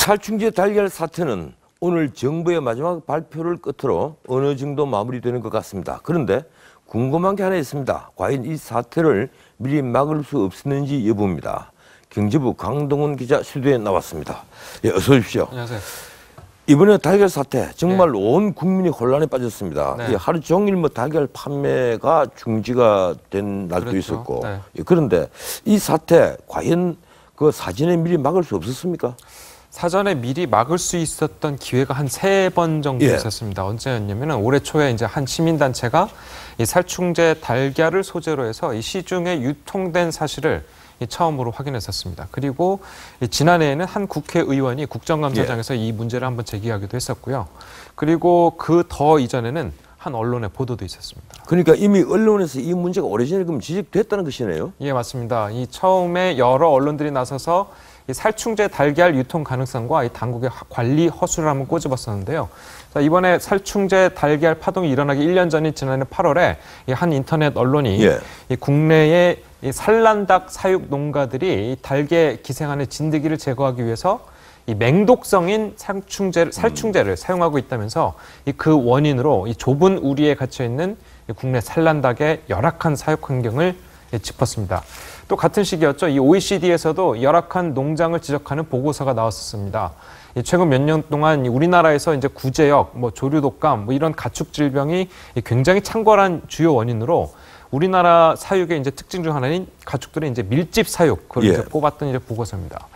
살충제 달걀 사태는 오늘 정부의 마지막 발표를 끝으로 어느 정도 마무리되는 것 같습니다. 그런데 궁금한 게 하나 있습니다. 과연 이 사태를 미리 막을 수 없었는지 여부입니다. 경제부 강동원 기자 스튜디오에 나왔습니다. 예, 어서 오십시오. 안녕하세요. 이번에 달걀 사태 정말 온 국민이 혼란에 빠졌습니다. 네. 하루 종일 달걀 판매가 중지가 된 날도 그렇죠. 있었고 네. 그런데 이 사태 과연 그 사전에 미리 막을 수 없었습니까? 사전에 미리 막을 수 있었던 기회가 한 3번 정도 있었습니다. 언제였냐면 올해 초에 이제 한 시민단체가 이 살충제 달걀을 소재로 해서 이 시중에 유통된 사실을 처음으로 확인했었습니다. 그리고 지난해에는 한 국회의원이 국정감사장에서 이 문제를 한번 제기하기도 했었고요. 그리고 그 더 이전에는 한 언론의 보도도 있었습니다. 그러니까 이미 언론에서 이 문제가 오래전에 그럼 지적됐다는 것이네요? 예, 맞습니다. 이 처음에 여러 언론들이 나서서 이 살충제 달걀 유통 가능성과 이 당국의 관리 허술을 한번 꼬집었었는데요. 자, 이번에 살충제 달걀 파동이 일어나기 1년 전인 지난해 8월에 한 인터넷 언론이 이 국내의 이 산란닭 사육 농가들이 이 달걀 기생하는 진드기를 제거하기 위해서 이 맹독성인 살충제를 사용하고 있다면서 그 원인으로 이 좁은 우리에 갇혀 있는 국내 산란닭의 열악한 사육 환경을 짚었습니다. 또 같은 시기였죠. 이 OECD에서도 열악한 농장을 지적하는 보고서가 나왔었습니다. 최근 몇 년 동안 우리나라에서 이제 구제역, 조류 독감, 이런 가축 질병이 굉장히 창궐한 주요 원인으로 우리나라 사육의 이제 특징 중 하나인 가축들의 이제 밀집 사육, 그걸 이제 뽑았던 이제 보고서입니다.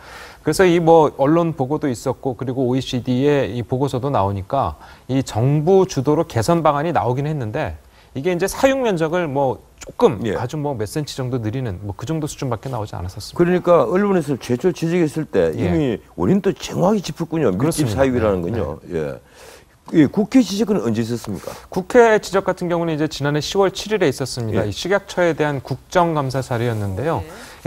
그래서 이 언론 보고도 있었고 그리고 OECD의 이 보고서도 나오니까 이 정부 주도로 개선 방안이 나오긴 했는데 이게 이제 사육 면적을 조금 아주 몇 센치 정도 늘리는 그 정도 수준밖에 나오지 않았었습니다. 그러니까 언론에서 최초 지적했을 때 이미 원인도 정확히 짚었군요. 밀집 사육이라는 건요. 예, 국회 지적은 언제 있었습니까? 국회 지적 같은 경우는 이제 지난해 10월 7일에 있었습니다. 이 식약처에 대한 국정감사 자리였는데요.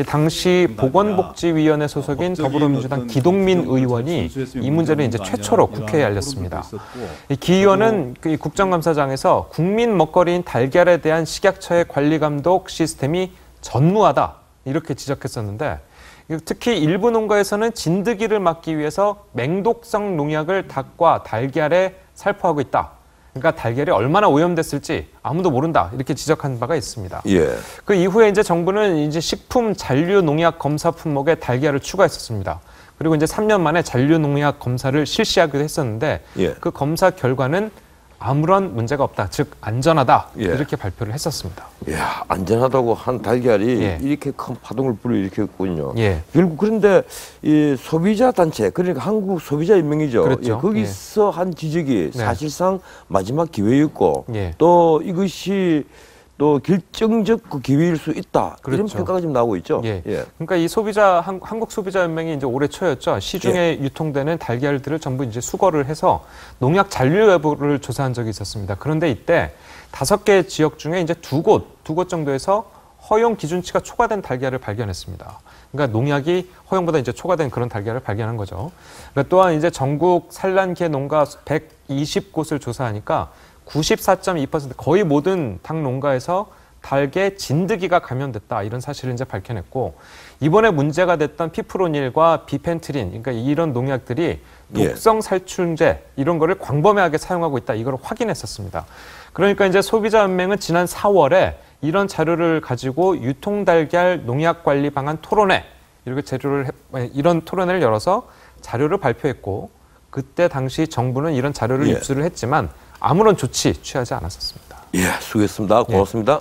당시 보건복지위원회 소속인 더불어민주당 기동민 의원이 이 문제를 이제 최초로 국회에 알렸습니다. 기 의원은 그 국정감사장에서 국민 먹거리인 달걀에 대한 식약처의 관리 감독 시스템이 전무하다 이렇게 지적했었는데 특히 일부 농가에서는 진드기를 막기 위해서 맹독성 농약을 닭과 달걀에 살포하고 있다. 그러니까 달걀이 얼마나 오염됐을지 아무도 모른다. 이렇게 지적한 바가 있습니다. 그 이후에 이제 정부는 이제 식품 잔류 농약 검사 품목에 달걀을 추가했었습니다. 그리고 이제 3년 만에 잔류 농약 검사를 실시하기도 했었는데 그 검사 결과는 아무런 문제가 없다. 즉 안전하다. 이렇게 발표를 했었습니다. 이야, 안전하다고 한 달걀이 이렇게 큰 파동을 불러일으켰군요. 결국 그런데 이 소비자 단체, 그러니까 한국 소비자 연맹이죠. 그렇죠. 거기서 한 지적이 사실상 마지막 기회였고 또 이것이 또 결정적 그 기회일 수 있다. 이런 평가가 지금 나오고 있죠. 그러니까 이 한국 소비자 연맹이 이제 올해 초였죠. 시중에 유통되는 달걀들을 전부 이제 수거를 해서 농약 잔류 여부를 조사한 적이 있었습니다. 그런데 이때 5개 지역 중에 이제 두 곳 정도에서 허용 기준치가 초과된 달걀을 발견했습니다. 그러니까 농약이 허용보다 이제 초과된 그런 달걀을 발견한 거죠. 그러니까 또한 이제 전국 산란계 농가 120곳을 조사하니까 94.2% 거의 모든 닭 농가에서 닭에 진드기가 감염됐다 이런 사실을 이제 밝혀냈고 이번에 문제가 됐던 피프로닐과 비펜트린 그러니까 이런 농약들이 독성 살충제 이런 거를 광범위하게 사용하고 있다 이걸 확인했었습니다. 그러니까 이제 소비자연맹은 지난 4월에 이런 자료를 가지고 유통달걀 농약관리 방안 토론회 이런 토론회를 열어서 자료를 발표했고 그때 당시 정부는 이런 자료를 입수를 했지만 아무런 조치 취하지 않았었습니다. 수고했습니다. 고맙습니다.